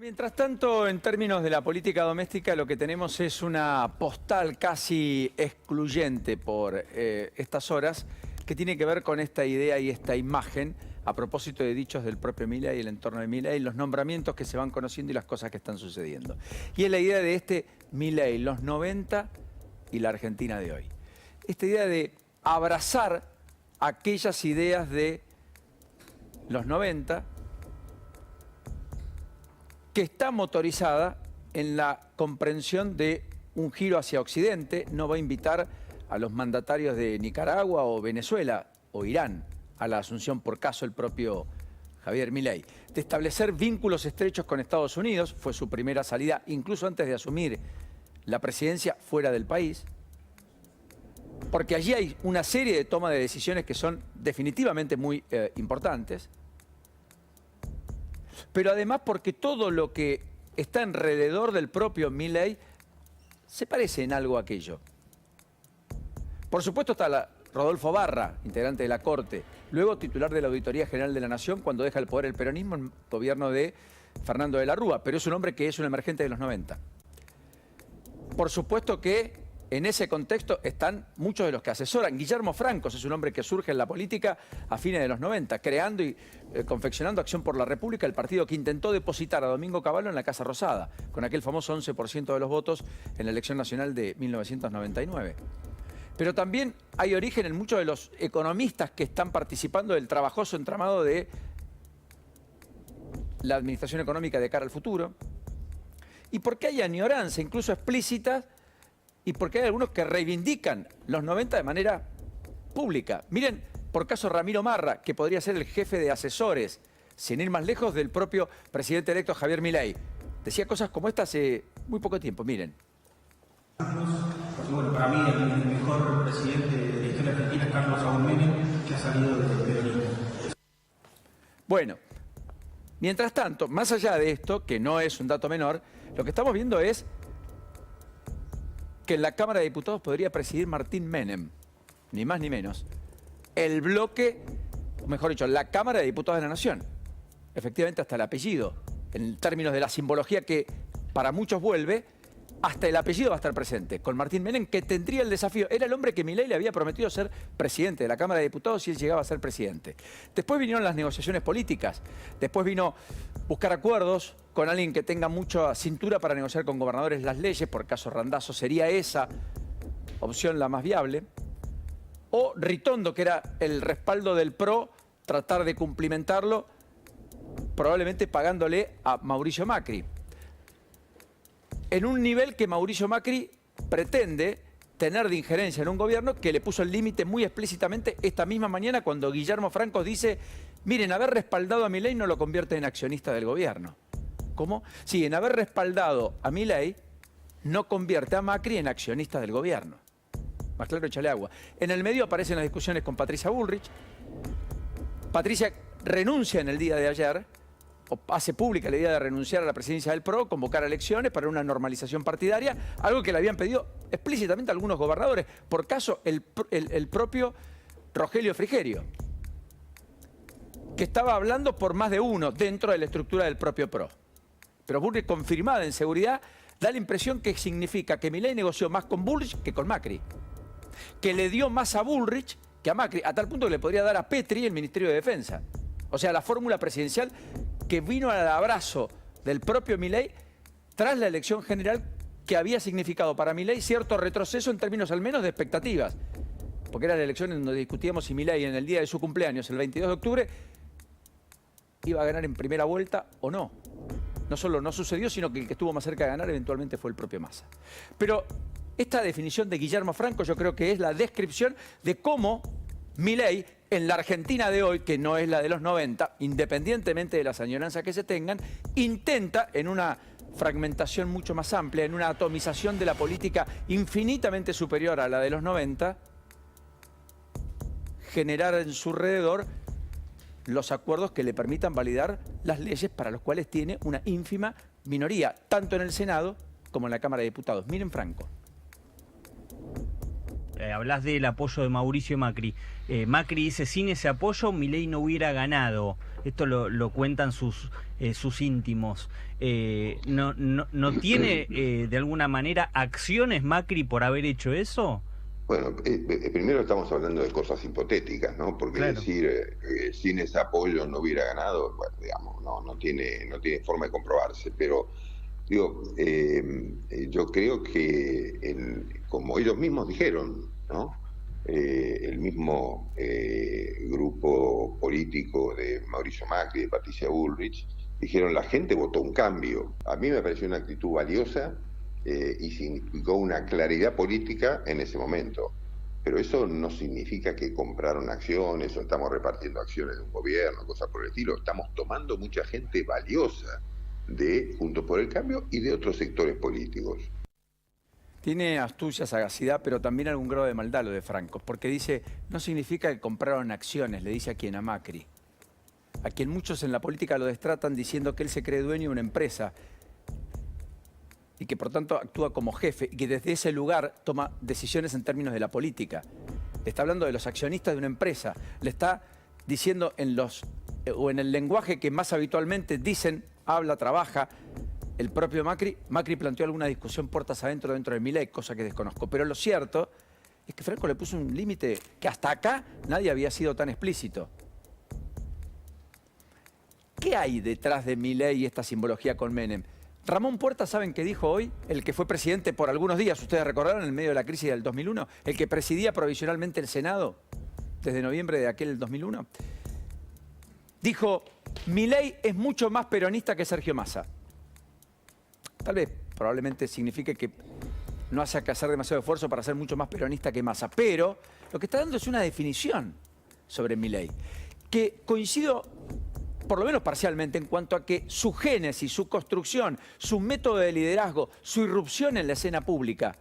Mientras tanto, en términos de la política doméstica, lo que tenemos es una postal casi excluyente por estas horas, que tiene que ver con esta idea y esta imagen, a propósito de dichos del propio Milei y el entorno de Milei, los nombramientos que se van conociendo y las cosas que están sucediendo. Y es la idea de este Milei, los 90 y la Argentina de hoy. Esta idea de abrazar aquellas ideas de los 90, que está motorizada en la comprensión de un giro hacia Occidente. No va a invitar a los mandatarios de Nicaragua o Venezuela o Irán a la asunción, por caso el propio Javier Milei. De establecer vínculos estrechos con Estados Unidos, fue su primera salida, incluso antes de asumir la presidencia, fuera del país, porque allí hay una serie de toma de decisiones que son definitivamente muy importantes. Pero además porque todo lo que está alrededor del propio Milei se parece en algo a aquello. Por supuesto está Rodolfo Barra, integrante de la Corte, luego titular de la Auditoría General de la Nación cuando deja el poder el peronismo en el gobierno de Fernando de la Rúa, pero es un hombre que es un emergente de los 90. Por supuesto que en ese contexto están muchos de los que asesoran. Guillermo Francos es un hombre que surge en la política a fines de los 90, creando y confeccionando Acción por la República, el partido que intentó depositar a Domingo Cavallo en la Casa Rosada, con aquel famoso 11% de los votos en la elección nacional de 1999. Pero también hay origen en muchos de los economistas que están participando del trabajoso entramado de la administración económica de cara al futuro. Y porque hay añoranza, incluso explícita, y porque hay algunos que reivindican los 90 de manera pública. Miren, por caso Ramiro Marra, que podría ser el jefe de asesores, sin ir más lejos, del propio presidente electo Javier Milei. Decía cosas como esta hace muy poco tiempo, miren. Bueno, para mí el mejor presidente de la historia argentina es Carlos Saúl Menem, que ha salido del peronismo. Bueno, mientras tanto, más allá de esto, que no es un dato menor, lo que estamos viendo es que en la Cámara de Diputados podría presidir Martín Menem, ni más ni menos, el bloque, o mejor dicho, la Cámara de Diputados de la Nación. Efectivamente, hasta el apellido, en términos de la simbología que para muchos vuelve, hasta el apellido va a estar presente, con Martín Menem, que tendría el desafío. Era el hombre que Milei le había prometido ser presidente de la Cámara de Diputados si él llegaba a ser presidente. Después vinieron las negociaciones políticas, después vino buscar acuerdos con alguien que tenga mucha cintura para negociar con gobernadores las leyes, por caso Randazzo sería esa opción la más viable, o Ritondo, que era el respaldo del PRO, tratar de cumplimentarlo, probablemente pagándole a Mauricio Macri, en un nivel que Mauricio Macri pretende tener de injerencia en un gobierno, que le puso el límite muy explícitamente esta misma mañana cuando Guillermo Francos dice: miren, haber respaldado a Milei no lo convierte en accionista del gobierno. ¿Cómo? Sí, en haber respaldado a Milei no convierte a Macri en accionista del gobierno. Más claro, échale agua. En el medio aparecen las discusiones con Patricia Bullrich. Patricia renuncia en el día de ayer, o hace pública la idea de renunciar a la presidencia del PRO, convocar elecciones para una normalización partidaria, algo que le habían pedido explícitamente algunos gobernadores, por caso el propio Rogelio Frigerio, que estaba hablando por más de uno dentro de la estructura del propio PRO. Pero Bullrich, confirmada en seguridad, da la impresión que significa que Milei negoció más con Bullrich que con Macri, que le dio más a Bullrich que a Macri, a tal punto que le podría dar a Petri el Ministerio de Defensa. O sea, la fórmula presidencial que vino al abrazo del propio Milei tras la elección general, que había significado para Milei cierto retroceso en términos al menos de expectativas, porque era la elección en donde discutíamos si Milei en el día de su cumpleaños, el 22 de octubre, iba a ganar en primera vuelta o no. No solo no sucedió, sino que el que estuvo más cerca de ganar eventualmente fue el propio Massa. Pero esta definición de Guillermo Franco yo creo que es la descripción de cómo Milei, en la Argentina de hoy, que no es la de los 90, independientemente de las añoranzas que se tengan, intenta, en una fragmentación mucho más amplia, en una atomización de la política infinitamente superior a la de los 90, generar en su alrededor los acuerdos que le permitan validar las leyes para los cuales tiene una ínfima minoría, tanto en el Senado como en la Cámara de Diputados. Miren Franco. Hablas del apoyo de Mauricio Macri. Macri dice, sin ese apoyo Milei no hubiera ganado. esto lo cuentan sus íntimos. ¿No tiene de alguna manera acciones Macri por haber hecho eso? Bueno, primero estamos hablando de cosas hipotéticas, ¿no? Porque claro, decir sin ese apoyo no hubiera ganado, bueno, digamos, no tiene forma de comprobarse. Pero digo, yo creo que como ellos mismos dijeron, ¿no? El mismo grupo político de Mauricio Macri, de Patricia Bullrich, dijeron: la gente votó un cambio. A mí me pareció una actitud valiosa y significó una claridad política en ese momento. Pero eso no significa que compraron acciones o estamos repartiendo acciones de un gobierno, cosas por el estilo. Estamos tomando mucha gente valiosa de Juntos por el Cambio y de otros sectores políticos. Tiene astucia, sagacidad, pero también algún grado de maldad lo de Franco, porque dice, no significa que compraron acciones, le dice a quien, a Macri, a quien muchos en la política lo destratan diciendo que él se cree dueño de una empresa y que por tanto actúa como jefe y que desde ese lugar toma decisiones en términos de la política. Le está hablando de los accionistas de una empresa, le está diciendo en el lenguaje que más habitualmente dicen, habla, trabaja, el propio Macri. Macri planteó alguna discusión puertas adentro dentro de Milei, cosa que desconozco. Pero lo cierto es que Franco le puso un límite que hasta acá nadie había sido tan explícito. ¿Qué hay detrás de Milei y esta simbología con Menem? Ramón Puerta, ¿saben qué dijo hoy? El que fue presidente por algunos días, ustedes recordaron, en medio de la crisis del 2001, el que presidía provisionalmente el Senado desde noviembre de aquel 2001. Dijo, Milei es mucho más peronista que Sergio Massa. Tal vez, probablemente signifique que no hace que hacer demasiado esfuerzo para ser mucho más peronista que Massa. Pero lo que está dando es una definición sobre Milei, que coincido por lo menos parcialmente en cuanto a que su génesis, su construcción, su método de liderazgo, su irrupción en la escena pública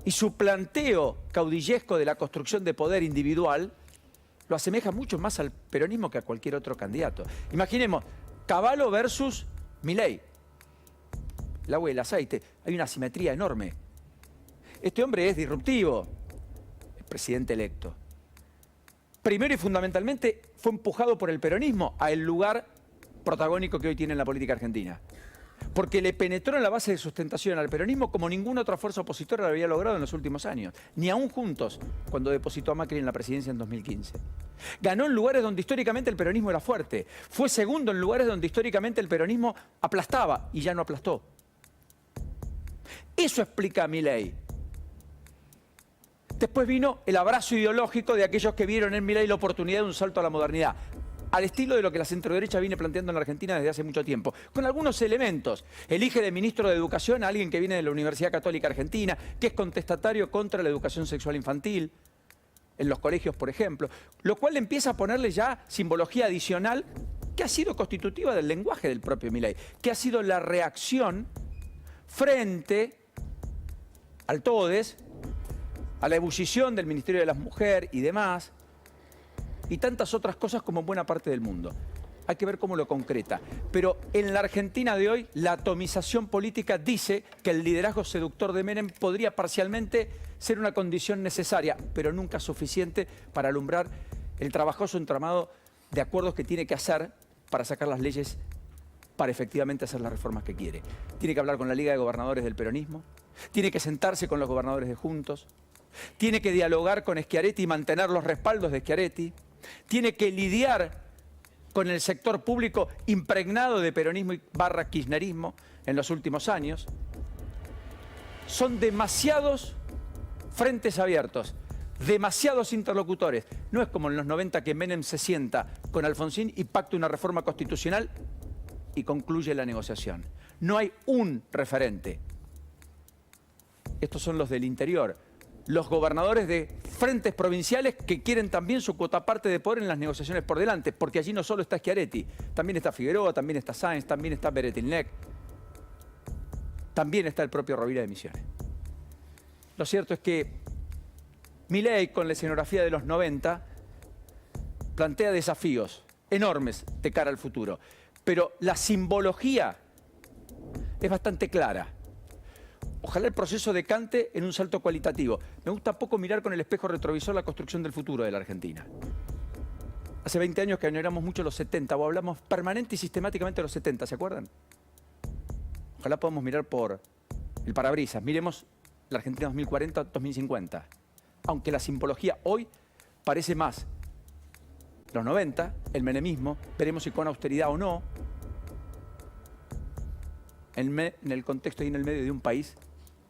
y su planteo caudillesco de la construcción de poder individual lo asemeja mucho más al peronismo que a cualquier otro candidato. Imaginemos, Cavallo versus Milei. El agua y el aceite. Hay una asimetría enorme. Este hombre es disruptivo, el presidente electo. Primero y fundamentalmente fue empujado por el peronismo al lugar protagónico que hoy tiene en la política argentina. Porque le penetró en la base de sustentación al peronismo como ninguna otra fuerza opositora lo había logrado en los últimos años. Ni aún juntos, cuando depositó a Macri en la presidencia en 2015. Ganó en lugares donde históricamente el peronismo era fuerte. Fue segundo en lugares donde históricamente el peronismo aplastaba y ya no aplastó. Eso explica a Milei. Después vino el abrazo ideológico de aquellos que vieron en Milei la oportunidad de un salto a la modernidad, al estilo de lo que la centroderecha viene planteando en la Argentina desde hace mucho tiempo, con algunos elementos. Elige de ministro de Educación a alguien que viene de la Universidad Católica Argentina, que es contestatario contra la educación sexual infantil, en los colegios, por ejemplo, lo cual empieza a ponerle ya simbología adicional que ha sido constitutiva del lenguaje del propio Milei, que ha sido la reacción frente al todes, a la ebullición del Ministerio de la Mujer y demás, y tantas otras cosas como en buena parte del mundo. Hay que ver cómo lo concreta. Pero en la Argentina de hoy, la atomización política dice que el liderazgo seductor de Menem podría parcialmente ser una condición necesaria, pero nunca suficiente para alumbrar el trabajoso entramado de acuerdos que tiene que hacer para sacar las leyes para efectivamente hacer las reformas que quiere. Tiene que hablar con la Liga de Gobernadores del peronismo, tiene que sentarse con los gobernadores de Juntos, tiene que dialogar con Schiaretti y mantener los respaldos de Schiaretti, tiene que lidiar con el sector público impregnado de peronismo y barra kirchnerismo en los últimos años. Son demasiados frentes abiertos, demasiados interlocutores. No es como en los 90 que Menem se sienta con Alfonsín y pacta una reforma constitucional y concluye la negociación. No hay un referente. Estos son los del interior. Los gobernadores de frentes provinciales que quieren también su cuota parte de poder en las negociaciones por delante, porque allí no solo está Schiaretti, también está Figueroa, también está Sáenz, también está Beretilnec, también está el propio Rovira de Misiones. Lo cierto es que Milei, con la escenografía de los 90, plantea desafíos enormes de cara al futuro, pero la simbología es bastante clara. Ojalá el proceso decante en un salto cualitativo. Me gusta poco mirar con el espejo retrovisor la construcción del futuro de la Argentina. Hace 20 años que añoramos mucho los 70, o hablamos permanente y sistemáticamente de los 70, ¿se acuerdan? Ojalá podamos mirar por el parabrisas. Miremos la Argentina 2040-2050. Aunque la simbología hoy parece más los 90, el menemismo, veremos si con austeridad o no, en el contexto y en el medio de un país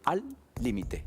al límite.